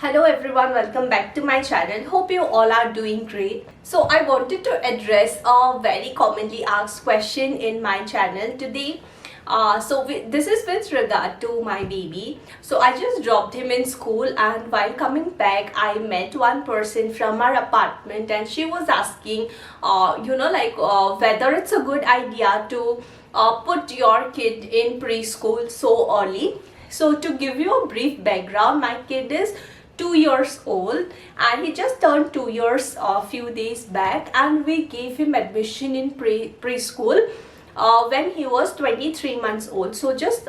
Hello everyone, welcome back to my channel. Hope you all are doing great. So I wanted to address a very commonly asked question in my channel today. This is with regard to my baby. So I just dropped him in school, and while coming back I met one person from our apartment, and she was asking whether it's a good idea to put your kid in preschool so early. So to give you a brief background, my kid is 2 years old and he just turned 2 years a few days back, and we gave him admission in preschool when he was 23 months old. So just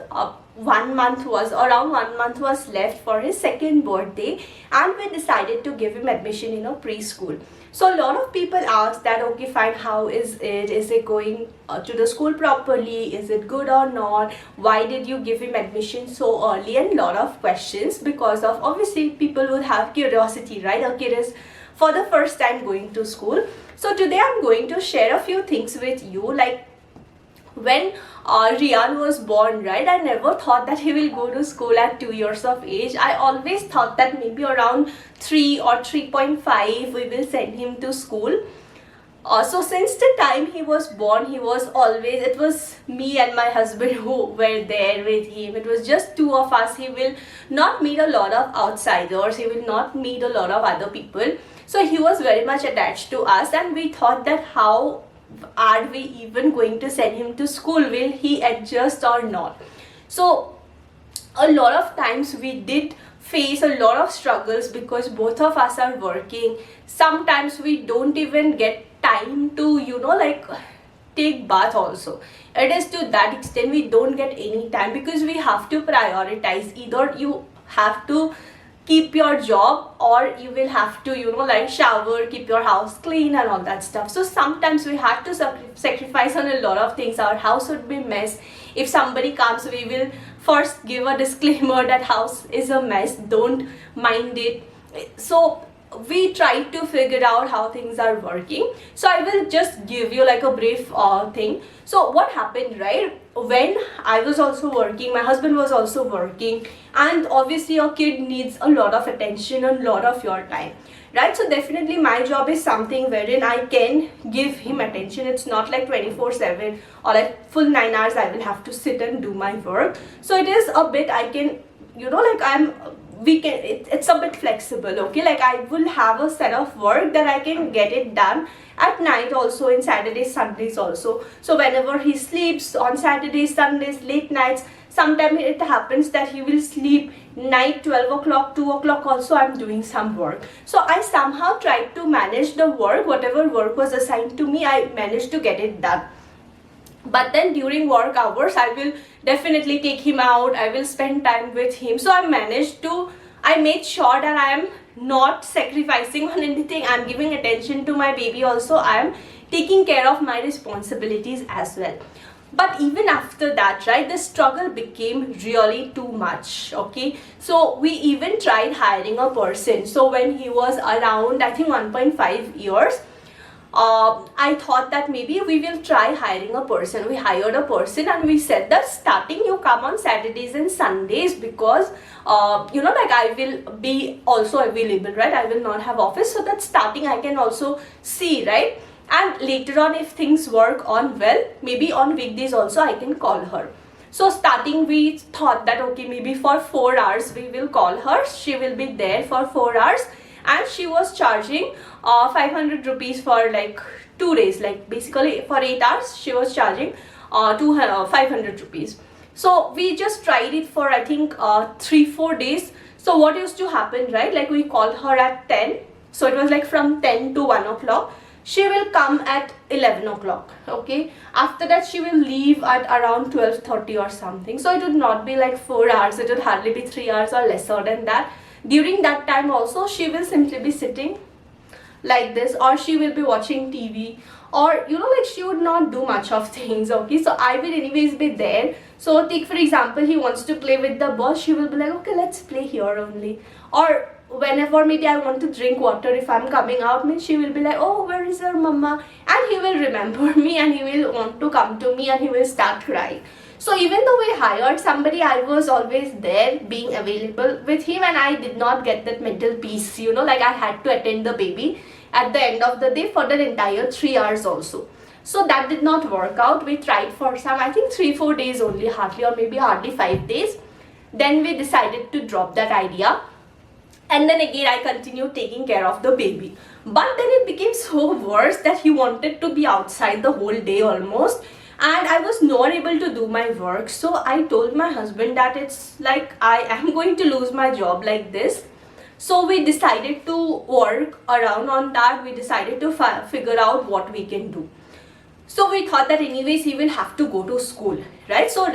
1 month was left for his second birthday, and we decided to give him admission in a preschool. So a lot of people ask that, okay fine, how is it going to the school properly, is it good or not, why did you give him admission so early, and lot of questions, because of obviously people will have curiosity, right? A kid is for the first time going to school. So today I'm going to share a few things with you. Like when Rian was born, right, I never thought that he will go to school at 2 years of age. I always thought that maybe around 3 or 3.5 we will send him to school. So since the time he was born, it was me and my husband who were there with him. It was just two of us. He will not meet a lot of outsiders, he will not meet a lot of other people. So he was very much attached to us, and we thought that how are we even going to send him to school, will he adjust or not? So a lot of times we did face a lot of struggles because both of us are working. Sometimes we don't even get time to take bath also. It is to that extent we don't get any time, because we have to prioritize. Either you have to keep your job, or you will have to shower, keep your house clean and all that stuff. So sometimes we have to sacrifice on a lot of things. Our house would be mess. If somebody comes, we will first give a disclaimer that house is a mess, don't mind it. So we try to figure out how things are working. So I will just give you like a brief thing. So what happened, right, when I was also working, my husband was also working, and obviously your kid needs a lot of attention and a lot of your time, right? So definitely my job is something wherein I can give him attention. It's not like 24/7 or like full 9 hours I will have to sit and do my work. So it is a bit, I can it's a bit flexible, okay? Like I will have a set of work that I can get it done at night also, in Saturdays, Sundays also. So whenever he sleeps on Saturdays, Sundays, late nights, sometimes it happens that he will sleep night 12 o'clock, 2 o'clock also I'm doing some work. So I somehow tried to manage the work. Whatever work was assigned to me, I managed to get it done. But then during work hours, I will definitely take him out, I will spend time with him. So I made sure that I am not sacrificing on anything. I'm giving attention to my baby also. I am taking care of my responsibilities as well. But even after that, right, the struggle became really too much, okay? So we even tried hiring a person. So when he was around, I think 1.5 years, I thought that maybe we will try hiring a person. We hired a person, and we said that starting you come on Saturdays and Sundays, because I will be also available, right? I will not have office, so that starting I can also see, right? And later on, if things work on well, maybe on weekdays also I can call her. So starting we thought that okay, maybe for 4 hours we will call her. She will be there for 4 hours, and she was charging 500 rupees for like 2 days. Like basically for 8 hours she was charging 500 rupees. So we just tried it for I think 3-4 days. So what used to happen, right, like we call her at 10, so it was like from 10 to 1 o'clock. She will come at 11 o'clock, okay? After that she will leave at around 12:30 or something. So it would not be like 4 hours, it would hardly be 3 hours or lesser than that. During that time also she will simply be sitting like this, or she will be watching TV, or she would not do much of things, okay? So I will anyways be there. So take for example, he wants to play with the ball, she will be like, okay, let's play here only. Or whenever maybe I want to drink water, if I'm coming out, means she will be like, oh, where is your mama? And he will remember me, and he will want to come to me, and he will start crying. So even though we hired somebody, I was always there being available with him, and I did not get that mental peace, you know, like I had to attend the baby at the end of the day for the entire 3 hours also. So that did not work out. We tried for some, I think 3-4 days only, hardly, or maybe hardly 5 days. Then we decided to drop that idea. And then again I continued taking care of the baby. But then it became so worse that he wanted to be outside the whole day almost, and I was not able to do my work. So I told my husband that it's like I am going to lose my job like this. So we decided to work around on that. We decided to figure out what we can do. So we thought that anyways he will have to go to school, right? So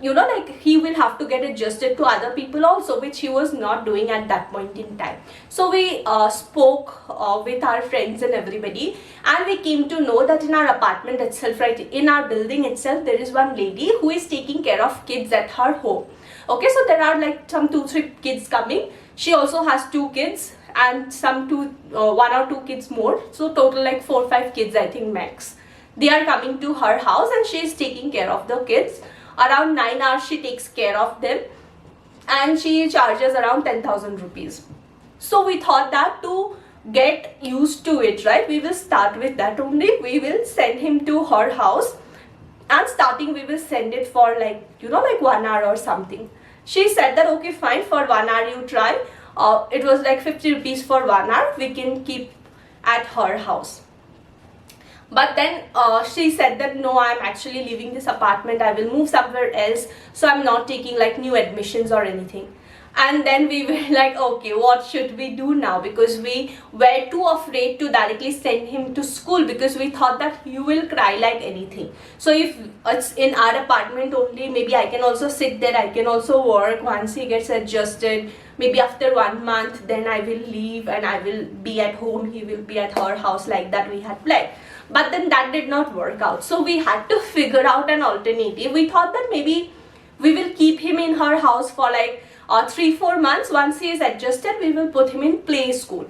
you know, like he will have to get adjusted to other people also, which he was not doing at that point in time. So we spoke with our friends and everybody, and we came to know that in our apartment itself, right, in our building itself, there is one lady who is taking care of kids at her home. Okay, so there are like some 2-3 kids coming. She also has 2 kids and some 1 or 2 kids more, so total like 4-5 kids I think max. They are coming to her house and she is taking care of the kids. Around 9 hours she takes care of them, and she charges around 10,000 rupees. So we thought that to get used to it, right, we will start with that only. We will send him to her house, and starting we will send it for like, you know, like 1 hour or something. She said that okay fine, for 1 hour you try. It was like 50 rupees for 1 hour we can keep at her house. But then she said that no, I'm actually leaving this apartment, I will move somewhere else, so I'm not taking like new admissions or anything. And then we were like, okay, what should we do now? Because we were too afraid to directly send him to school, because we thought that he will cry like anything. So if it's in our apartment only, maybe I can also sit there, I can also work. Once he gets adjusted, maybe after 1 month, then I will leave and I will be at home, he will be at her house, like that we had planned. But then that did not work out. So we had to figure out an alternative. We thought that maybe we will keep him in her house for like 3-4 months. Once he is adjusted, we will put him in play school.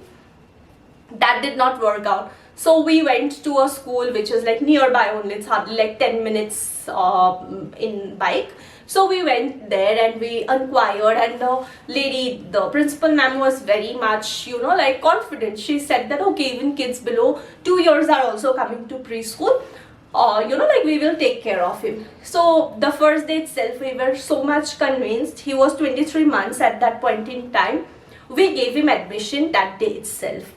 That did not work out. So we went to a school which was like nearby only. It's hardly like 10 minutes in bike. So we went there and we inquired, and the lady, the principal ma'am, was very much, you know, like confident. She said that okay, even kids below 2 years are also coming to preschool. You know, like we will take care of him. So the first day itself, we were so much convinced. He was 23 months at that point in time. We gave him admission that day itself.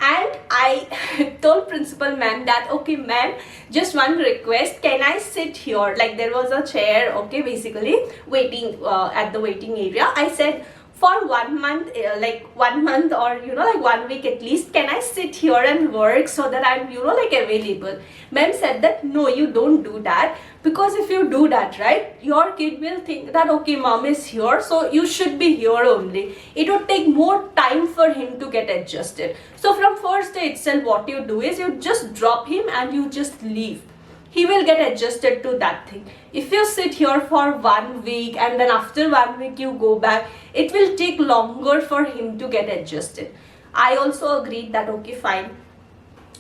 And I told principal ma'am that okay ma'am, just one request, can I sit here? Like there was a chair, okay, basically waiting at the waiting area. I said for 1 month, like 1 month or you know like 1 week at least, can I sit here and work so that I'm, you know, like available? Ma'am said that no, you don't do that, because if you do that, right, your kid will think that okay, mom is here, so you should be here only. It would take more time for him to get adjusted. So from first day itself, what you do is you just drop him and you just leave. He will get adjusted to that thing. If you sit here for 1 week and then after 1 week you go back, it will take longer for him to get adjusted. I also agreed that okay fine.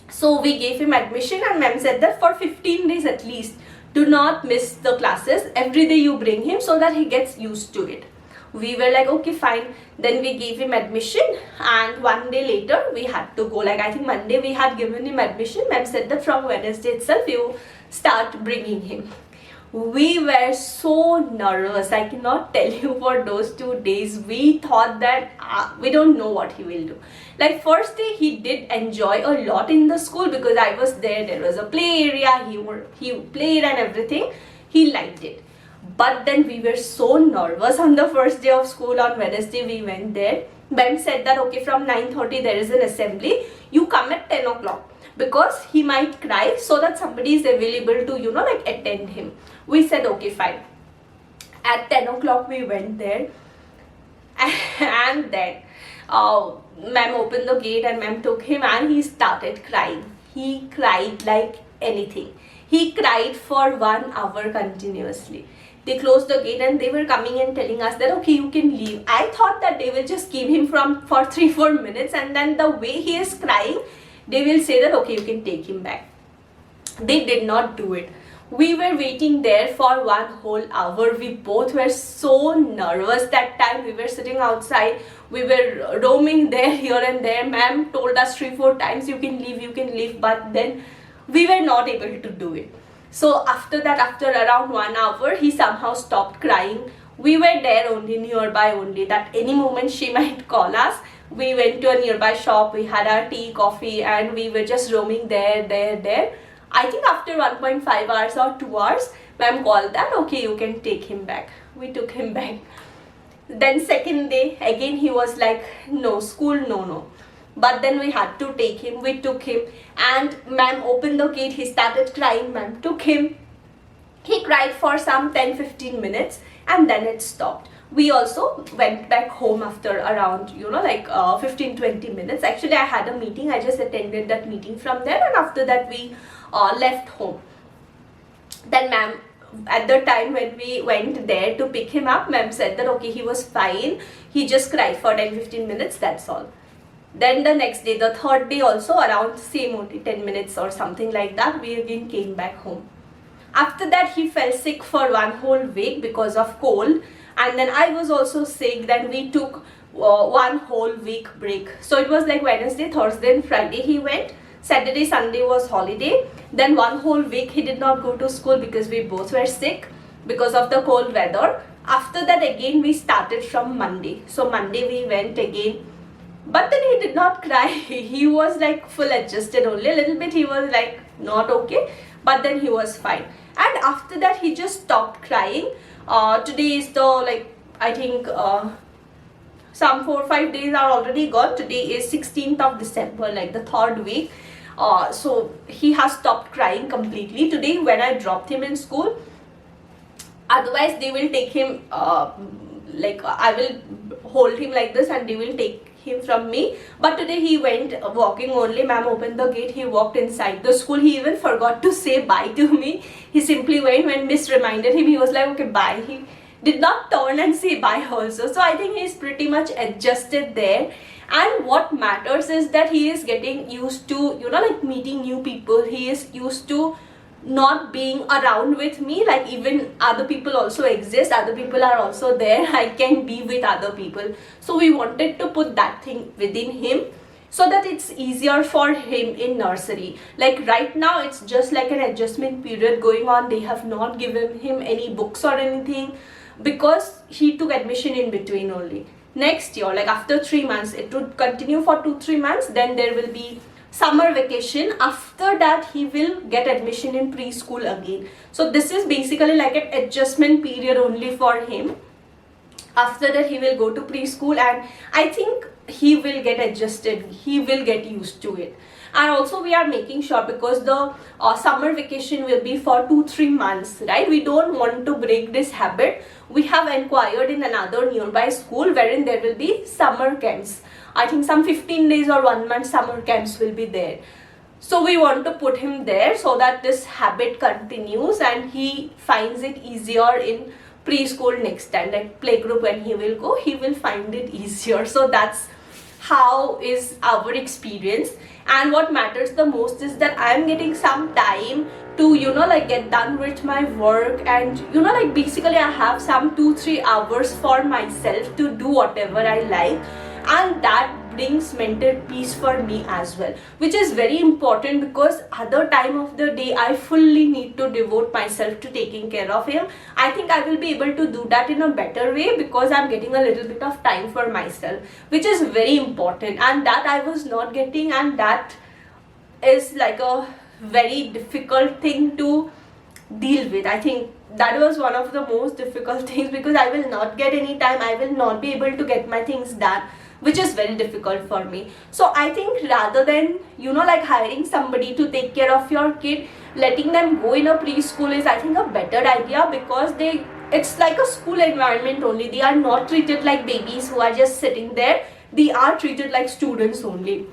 So we gave him admission, and ma'am said that for 15 days at least, do not miss the classes. Every day you bring him so that he gets used to it. We were like okay fine. Then we gave him admission, and 1 day later we had to go. Like I think Monday we had given him admission. Ma'am said that from Wednesday itself you start bringing him. We were so nervous, I cannot tell you. For those 2 days we thought that we don't know what he will do. Like first day he did enjoy a lot in the school, because I was there. There was a play area, he played and everything. He liked it. But then we were so nervous on the first day of school. On Wednesday we went there. Ben said that okay, from 9:30 there is an assembly, you come at 10 o'clock, because he might cry, so that somebody is available to, you know, like attend him. We said okay fine. At 10 o'clock we went there, and then ma'am opened the gate and ma'am took him, and he started crying. He cried like anything. He cried for 1 hour continuously. They closed the gate and they were coming and telling us that okay, you can leave. I thought that they will just keep him for 3-4 minutes, and then the way he is crying, they will say that okay, you can take him back. They did not do it. We were waiting there for 1 whole hour. We both were so nervous that time. We were sitting outside. We were roaming there, here and there. Ma'am told us 3-4 times, you can leave. But then we were not able to do it. So after that, after around 1 hour, he somehow stopped crying. We were there only, nearby only, that any moment she might call us. We went to a nearby shop. We had our tea, coffee, and we were just roaming there. I think after 1.5 hours or 2 hours, ma'am called that, okay, you can take him back. We took him back. Then second day, again he was like, no, school, no. But then we had to take him. We took him, and ma'am opened the gate. He started crying. Ma'am took him. He cried for some 10-15 minutes, and then it stopped. We also went back home after around 15-20 minutes. Actually, I had a meeting. I just attended that meeting from there, and after that we left home. Then ma'am, at the time when we went there to pick him up, ma'am said that okay, he was fine. He just cried for 10-15 minutes, that's all. Then the next day, the third day also, around same only 10 minutes or something like that, we again came back home. After that, he fell sick for 1 whole week because of cold, and then I was also sick. Then we took 1 whole week break. So it was like Wednesday, Thursday and Friday he went. Saturday, Sunday was holiday. Then 1 whole week he did not go to school because we both were sick because of the cold weather. After that again we started from Monday. So Monday we went again. But then he did not cry. He was like full adjusted only. A little bit he was like not okay. But then he was fine. And after that he just stopped crying. Today is the I think some 4-5 days are already gone. Today is 16th of December, like the third week. So he has stopped crying completely. Today when I dropped him in school, otherwise they will take him, I will hold him like this and they will take him from me. But today he went walking only. Ma'am opened the gate, he walked inside the school. He even forgot to say bye to me. He simply went. When Miss reminded him, he was like okay bye. He did not turn and say bye also. So I think he is pretty much adjusted there. And what matters is that he is getting used to meeting new people. He is used to not being around with me. Like even other people also exist, other people are also there. I can be with other people. So we wanted to put that thing within him so that it's easier for him in nursery. Like right now it's just like an adjustment period going on. They have not given him any books or anything because he took admission in between only. Next year, like after 3 months, it would continue for 2-3 months. Then there will be summer vacation. After that he will get admission in preschool again. So this is basically like an adjustment period only for him. After that he will go to preschool, and I think he will get adjusted, he will get used to it. And also we are making sure, because the summer vacation will be for 2-3 months, right? We don't want to break this habit. We have inquired in another nearby school wherein there will be summer camps. I think some 15 days or 1 month summer camps will be there. So we want to put him there so that this habit continues and he finds it easier in preschool next time. Like playgroup, when he will go, he will find it easier. So that's how is our experience. And what matters the most is that I am getting some time to get done with my work, and basically I have some 2-3 hours for myself to do whatever I like, and that brings mental peace for me as well, which is very important, because other time of the day I fully need to devote myself to taking care of him. I think I will be able to do that in a better way because I'm getting a little bit of time for myself, which is very important, and that I was not getting, and that is like a very difficult thing to deal with. I think that was one of the most difficult things, because I will not get any time, I will not be able to get my things done, which is very difficult for me. So I think rather than hiring somebody to take care of your kid, letting them go in a preschool is I think a better idea, because it's like a school environment only. They are not treated like babies who are just sitting there. They are treated like students only.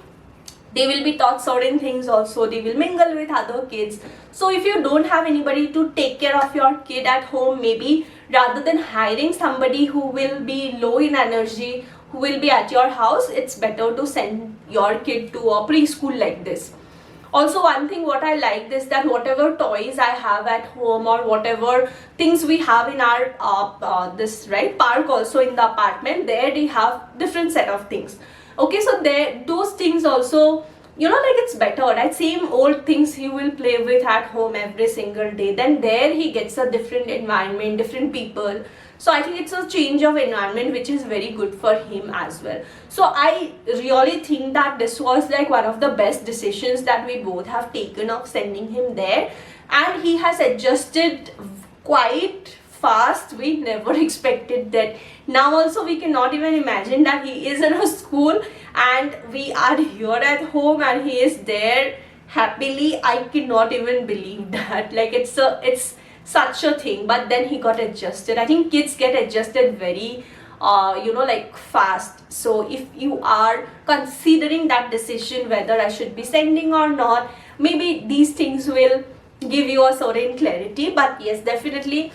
They will be taught certain things also. They will mingle with other kids. So if you don't have anybody to take care of your kid at home, maybe rather than hiring somebody who will be low in energy, who will be at your house, it's better to send your kid to a preschool like this. Also, one thing what I liked is that whatever toys I have at home or whatever things we have in our this right park, also in the apartment, there they have different set of things. Okay, so there those things also, you know, like it's better, right? Same old things he will play with at home every single day, then there he gets a different environment, different people. So I think it's a change of environment which is very good for him as well. So I really think that this was like one of the best decisions that we both have taken of sending him there, and he has adjusted quite fast. We never expected that. Now also we cannot even imagine that he is in a school and we are here at home and he is there happily. I cannot even believe that. Like it's such a thing. But then he got adjusted. I think kids get adjusted very you know, like fast. So if you are considering that decision whether I should be sending or not, maybe these things will give you a certain clarity. But yes, definitely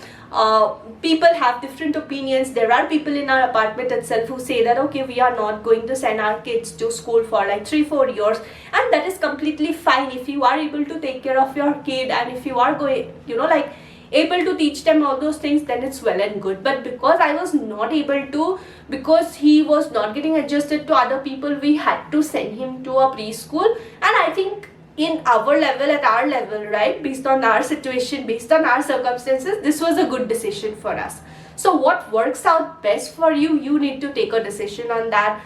people have different opinions. There are people in our apartment itself who say that okay, we are not going to send our kids to school for like 3-4 years, and that is completely fine. If you are able to take care of your kid and if you are going, you know, like able to teach them all those things, then it's well and good. But because I was not able to, because he was not getting adjusted to other people, we had to send him to a preschool. And I think in our level, at our level, right, based on our situation, based on our circumstances, this was a good decision for us. So what works out best for you, you need to take a decision on that.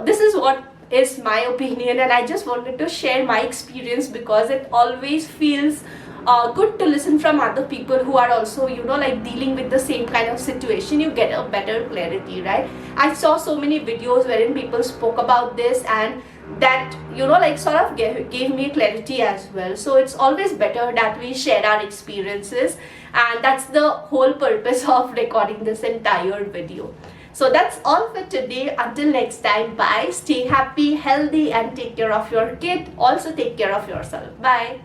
This is what is my opinion, and I just wanted to share my experience because it always feels good to listen from other people who are also, you know, like dealing with the same kind of situation. You get a better clarity, right? I saw so many videos wherein people spoke about this, and that, you know, like sort of gave me clarity as well. So it's always better that we share our experiences, and that's the whole purpose of recording this entire video. So that's all for today. Until next time, bye. Stay happy, healthy, and take care of your kid. Also take care of yourself. Bye.